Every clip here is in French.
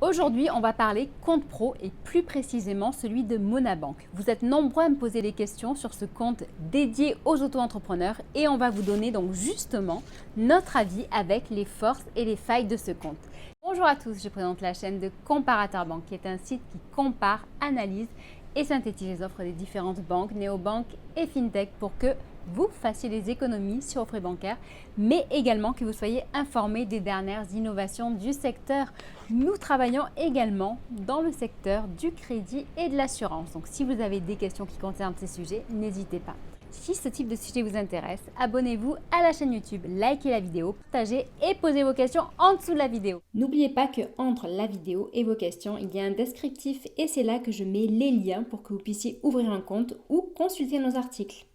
Aujourd'hui, on va parler compte pro et plus précisément celui de Monabank. Vous êtes nombreux à me poser des questions sur ce compte dédié aux auto-entrepreneurs et on va vous donner donc justement notre avis avec les forces et les failles de ce compte. Bonjour à tous, je présente la chaîne de Comparateur Banque qui est un site qui compare, analyse et synthétise les offres des différentes banques, néobanques et fintech pour que vous fassiez des économies sur vos frais bancaires, mais également que vous soyez informés des dernières innovations du secteur. Nous travaillons également dans le secteur du crédit et de l'assurance. Donc si vous avez des questions qui concernent ces sujets, n'hésitez pas. Si ce type de sujet vous intéresse, abonnez-vous à la chaîne YouTube, likez la vidéo, partagez et posez vos questions en dessous de la vidéo. N'oubliez pas que entre la vidéo et vos questions, il y a un descriptif et c'est là que je mets les liens pour que vous puissiez ouvrir un compte ou consulter nos articles.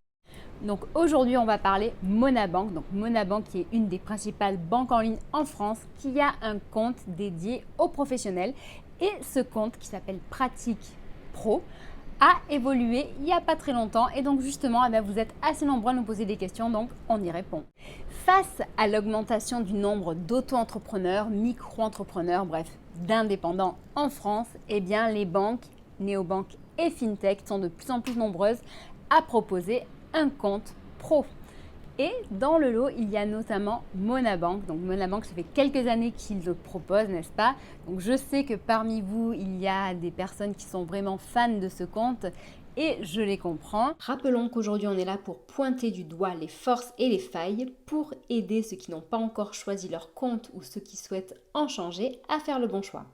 Donc aujourd'hui, on va parler Monabank. Donc Monabank qui est une des principales banques en ligne en France qui a un compte dédié aux professionnels. Et ce compte qui s'appelle Pratique Pro a évolué il n'y a pas très longtemps. Et donc justement, vous êtes assez nombreux à nous poser des questions, donc on y répond. Face à l'augmentation du nombre d'auto-entrepreneurs, micro-entrepreneurs, bref, d'indépendants en France, les banques, néobanques et fintech sont de plus en plus nombreuses à proposer un compte pro. Et dans le lot, il y a notamment Monabank. Donc Monabank, ça fait quelques années qu'ils le proposent, n'est-ce pas? Donc je sais que parmi vous, il y a des personnes qui sont vraiment fans de ce compte et je les comprends. Rappelons qu'aujourd'hui, on est là pour pointer du doigt les forces et les failles pour aider ceux qui n'ont pas encore choisi leur compte ou ceux qui souhaitent en changer à faire le bon choix.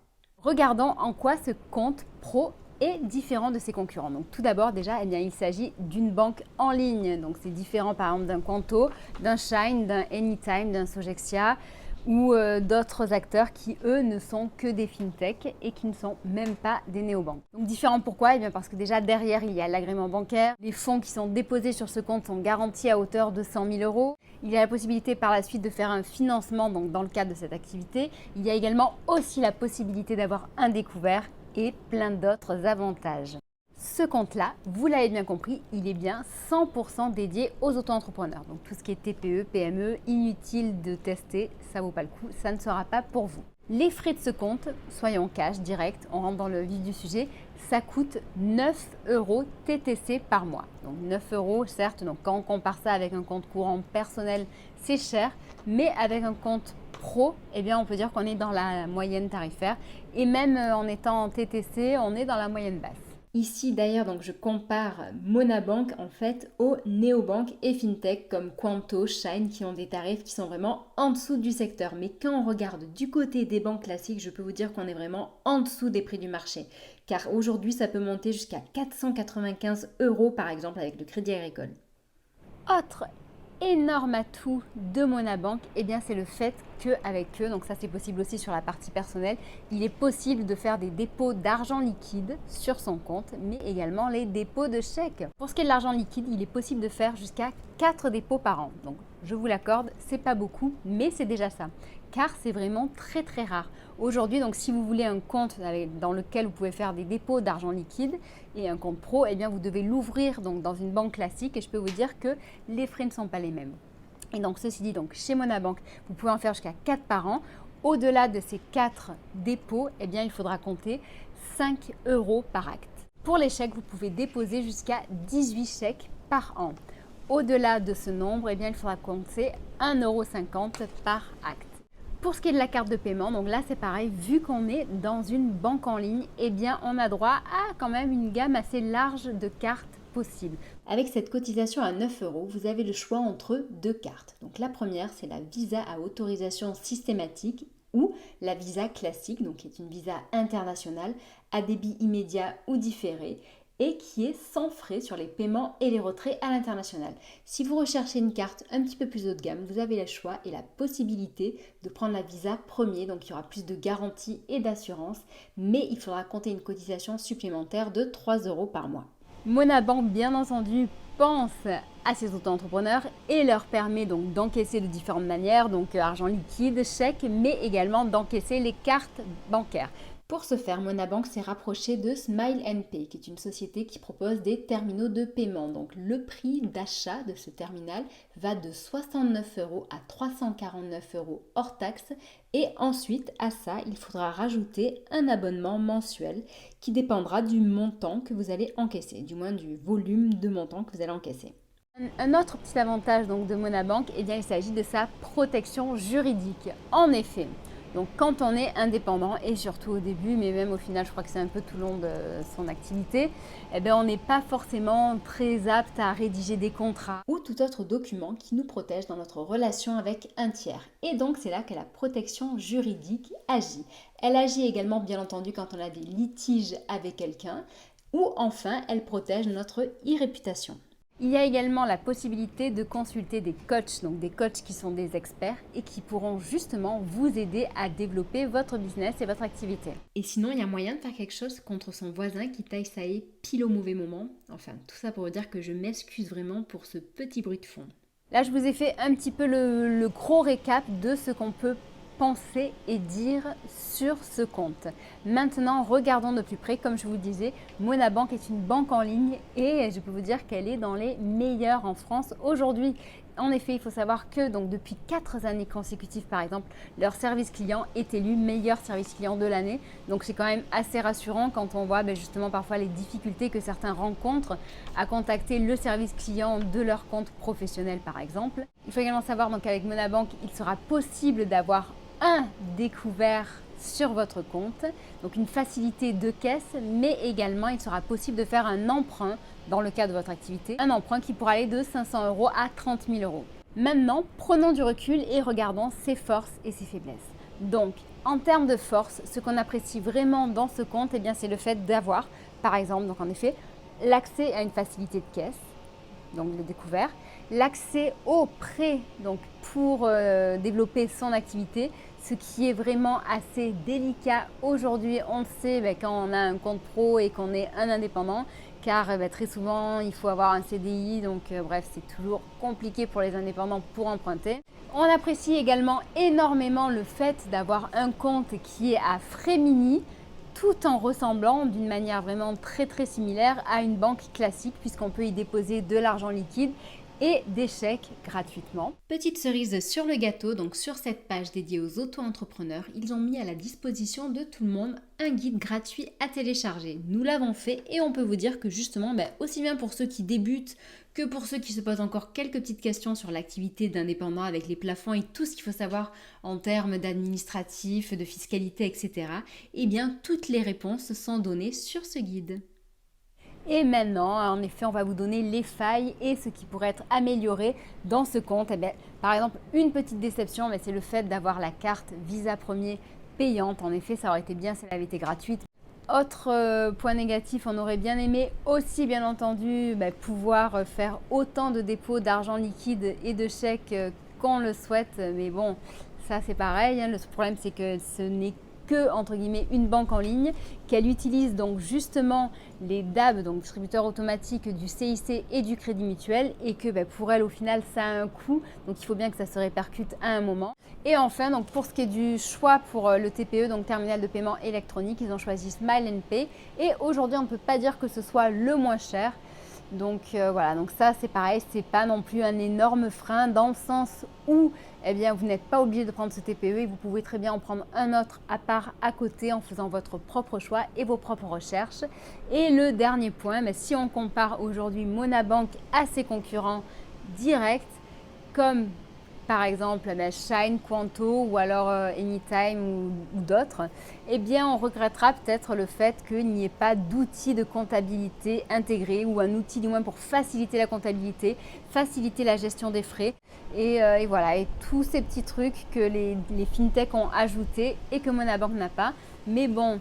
Regardons en quoi ce compte pro est différent de ses concurrents. Donc tout d'abord déjà, il s'agit d'une banque en ligne. Donc c'est différent par exemple d'un Conto, d'un Shine, d'un Anytime, d'un Sogexia ou d'autres acteurs qui eux ne sont que des fintech et qui ne sont même pas des néobanques. Donc différent pourquoi? Parce que déjà derrière il y a l'agrément bancaire, les fonds qui sont déposés sur ce compte sont garantis à hauteur de 100 000 euros. Il y a la possibilité par la suite de faire un financement donc dans le cadre de cette activité. Il y a également aussi la possibilité d'avoir un découvert et plein d'autres avantages. Ce compte-là, vous l'avez bien compris, il est bien 100% dédié aux auto-entrepreneurs. Donc tout ce qui est TPE, PME, inutile de tester, ça vaut pas le coup, ça ne sera pas pour vous. Les frais de ce compte, soyons cash, direct, on rentre dans le vif du sujet, ça coûte 9 euros TTC par mois. Donc 9 euros, certes, donc quand on compare ça avec un compte courant personnel, c'est cher, mais avec un compte pro, on peut dire qu'on est dans la moyenne tarifaire et même en étant en TTC, on est dans la moyenne basse. Ici d'ailleurs, donc je compare Monabank en fait aux néobanques et fintech comme Quanto, Shine qui ont des tarifs qui sont vraiment en dessous du secteur. Mais quand on regarde du côté des banques classiques, je peux vous dire qu'on est vraiment en dessous des prix du marché. Car aujourd'hui, ça peut monter jusqu'à 495 euros par exemple avec le Crédit Agricole. Autre énorme atout de Monabank, c'est le fait qu'avec eux, donc ça c'est possible aussi sur la partie personnelle, il est possible de faire des dépôts d'argent liquide sur son compte, mais également les dépôts de chèques. Pour ce qui est de l'argent liquide, il est possible de faire jusqu'à 4 dépôts par an. Donc je vous l'accorde, c'est pas beaucoup, mais c'est déjà ça, car c'est vraiment très très rare. Aujourd'hui, donc si vous voulez un compte dans lequel vous pouvez faire des dépôts d'argent liquide et un compte pro, vous devez l'ouvrir donc dans une banque classique et je peux vous dire que les frais ne sont pas les mêmes. Et donc ceci dit, donc chez Monabank, vous pouvez en faire jusqu'à 4 par an. Au-delà de ces 4 dépôts, il faudra compter 5 euros par acte. Pour les chèques, vous pouvez déposer jusqu'à 18 chèques par an. Au-delà de ce nombre, il faudra compter 1,50 € par acte. Pour ce qui est de la carte de paiement, donc là c'est pareil, vu qu'on est dans une banque en ligne, on a droit à quand même une gamme assez large de cartes possibles. Avec cette cotisation à 9 euros, vous avez le choix entre deux cartes. Donc la première, c'est la Visa à autorisation systématique ou la Visa classique, donc qui est une Visa internationale à débit immédiat ou différé, et qui est sans frais sur les paiements et les retraits à l'international. Si vous recherchez une carte un petit peu plus haut de gamme, vous avez le choix et la possibilité de prendre la Visa premier, donc il y aura plus de garanties et d'assurance, mais il faudra compter une cotisation supplémentaire de 3 euros par mois. Monabank, bien entendu, pense à ces auto-entrepreneurs et leur permet donc d'encaisser de différentes manières, donc argent liquide, chèque, mais également d'encaisser les cartes bancaires. Pour ce faire, Monabank s'est rapproché de Smile Pay, qui est une société qui propose des terminaux de paiement. Donc le prix d'achat de ce terminal va de 69 € à 349 € hors taxe. Et ensuite, à ça, il faudra rajouter un abonnement mensuel qui dépendra du montant que vous allez encaisser, du moins du volume de montant que vous allez encaisser. Un autre petit avantage donc de Monabank, eh bien, il s'agit de sa protection juridique. En effet, donc quand on est indépendant, et surtout au début, mais même au final, je crois que c'est un peu tout le long de son activité, eh bien, on n'est pas forcément très apte à rédiger des contrats ou tout autre document qui nous protège dans notre relation avec un tiers. Et donc, c'est là que la protection juridique agit. Elle agit également, bien entendu, quand on a des litiges avec quelqu'un, ou enfin, elle protège notre e-réputation. Il y a également la possibilité de consulter des coachs, donc des coachs qui sont des experts et qui pourront justement vous aider à développer votre business et votre activité. Et sinon, il y a moyen de faire quelque chose contre son voisin qui taille sa haie pile au mauvais moment. Enfin, tout ça pour vous dire que je m'excuse vraiment pour ce petit bruit de fond. Là, je vous ai fait un petit peu le gros récap de ce qu'on peut penser et dire sur ce compte. Maintenant, regardons de plus près. Comme je vous disais, Monabank est une banque en ligne et je peux vous dire qu'elle est dans les meilleures en France aujourd'hui. En effet, il faut savoir que donc, depuis 4 années consécutives, par exemple, leur service client est élu meilleur service client de l'année. Donc, c'est quand même assez rassurant quand on voit justement parfois les difficultés que certains rencontrent à contacter le service client de leur compte professionnel, par exemple. Il faut également savoir qu'avec Monabank, il sera possible d'avoir un découvert sur votre compte, donc une facilité de caisse, mais également il sera possible de faire un emprunt dans le cadre de votre activité, un emprunt qui pourra aller de 500 € à 30 000 €. Maintenant, prenons du recul et regardons ses forces et ses faiblesses. Donc, en termes de force, ce qu'on apprécie vraiment dans ce compte, eh bien, c'est le fait d'avoir, par exemple, donc en effet, l'accès à une facilité de caisse, donc le découvert, l'accès au prêt donc pour développer son activité, ce qui est vraiment assez délicat aujourd'hui. On le sait quand on a un compte pro et qu'on est un indépendant, car très souvent il faut avoir un CDI, donc bref, c'est toujours compliqué pour les indépendants pour emprunter. On apprécie également énormément le fait d'avoir un compte qui est à frais mini, tout en ressemblant d'une manière vraiment très similaire à une banque classique, puisqu'on peut y déposer de l'argent liquide et des chèques gratuitement. Petite cerise sur le gâteau, donc sur cette page dédiée aux auto-entrepreneurs, ils ont mis à la disposition de tout le monde un guide gratuit à télécharger. Nous l'avons fait et on peut vous dire que justement, aussi bien pour ceux qui débutent que pour ceux qui se posent encore quelques petites questions sur l'activité d'indépendant avec les plafonds et tout ce qu'il faut savoir en termes d'administratif, de fiscalité, etc., eh bien, toutes les réponses sont données sur ce guide. Et maintenant, en effet, on va vous donner les failles et ce qui pourrait être amélioré dans ce compte. Par exemple, une petite déception, c'est le fait d'avoir la carte Visa Premier payante. En effet, ça aurait été bien si elle avait été gratuite. Autre point négatif, on aurait bien aimé aussi, bien entendu, pouvoir faire autant de dépôts d'argent liquide et de chèques qu'on le souhaite. Mais bon, ça c'est pareil. Le problème, c'est que ce n'est que, entre guillemets, une banque en ligne, qu'elle utilise donc justement les DAB, donc distributeurs automatiques du CIC et du Crédit Mutuel, et que pour elle, au final, ça a un coût, donc il faut bien que ça se répercute à un moment. Et enfin, donc pour ce qui est du choix pour le TPE, donc terminal de paiement électronique, ils ont choisi Smile Pay, et aujourd'hui, on ne peut pas dire que ce soit le moins cher. Donc voilà, donc ça c'est pareil, c'est pas non plus un énorme frein dans le sens où vous n'êtes pas obligé de prendre ce TPE et vous pouvez très bien en prendre un autre à part à côté en faisant votre propre choix et vos propres recherches. Et le dernier point, si on compare aujourd'hui Monabank à ses concurrents directs comme par exemple Shine, Quanto ou alors Anytime ou d'autres, on regrettera peut-être le fait qu'il n'y ait pas d'outil de comptabilité intégré ou un outil du moins pour faciliter la comptabilité, faciliter la gestion des frais et voilà, et tous ces petits trucs que les fintechs ont ajoutés et que Monabank n'a pas. Mais bon,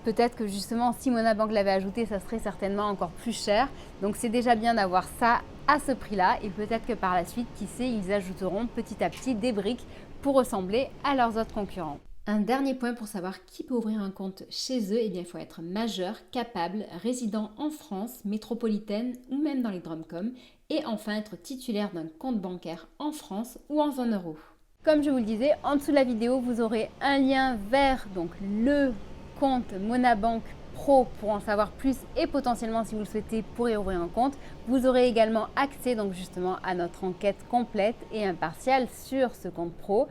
peut-être que justement si Monabank l'avait ajouté, ça serait certainement encore plus cher. Donc c'est déjà bien d'avoir ça à ce prix-là et peut-être que par la suite, qui sait, ils ajouteront petit à petit des briques pour ressembler à leurs autres concurrents. Un dernier point pour savoir qui peut ouvrir un compte chez eux, il faut être majeur, capable, résident en France, métropolitaine ou même dans les DROM-COM et enfin être titulaire d'un compte bancaire en France ou en zone euro. Comme je vous le disais, en dessous de la vidéo, vous aurez un lien vers donc le compte Monabank Pro pour en savoir plus et potentiellement si vous le souhaitez pour y ouvrir un compte. Vous aurez également accès donc justement à notre enquête complète et impartiale sur ce compte pro.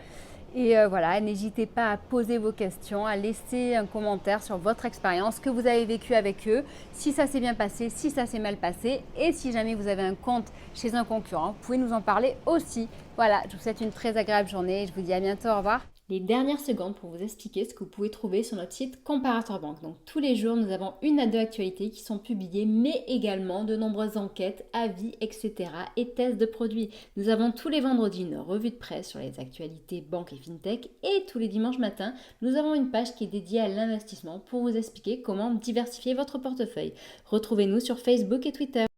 Et voilà, n'hésitez pas à poser vos questions, à laisser un commentaire sur votre expérience, que vous avez vécu avec eux, si ça s'est bien passé, si ça s'est mal passé. Et si jamais vous avez un compte chez un concurrent, vous pouvez nous en parler aussi. Voilà, je vous souhaite une très agréable journée et je vous dis à bientôt, au revoir. Les dernières secondes pour vous expliquer ce que vous pouvez trouver sur notre site Comparator Bank. Donc tous les jours, nous avons une à deux actualités qui sont publiées, mais également de nombreuses enquêtes, avis, etc. et tests de produits. Nous avons tous les vendredis une revue de presse sur les actualités banque et fintech et tous les dimanches matins, nous avons une page qui est dédiée à l'investissement pour vous expliquer comment diversifier votre portefeuille. Retrouvez-nous sur Facebook et Twitter.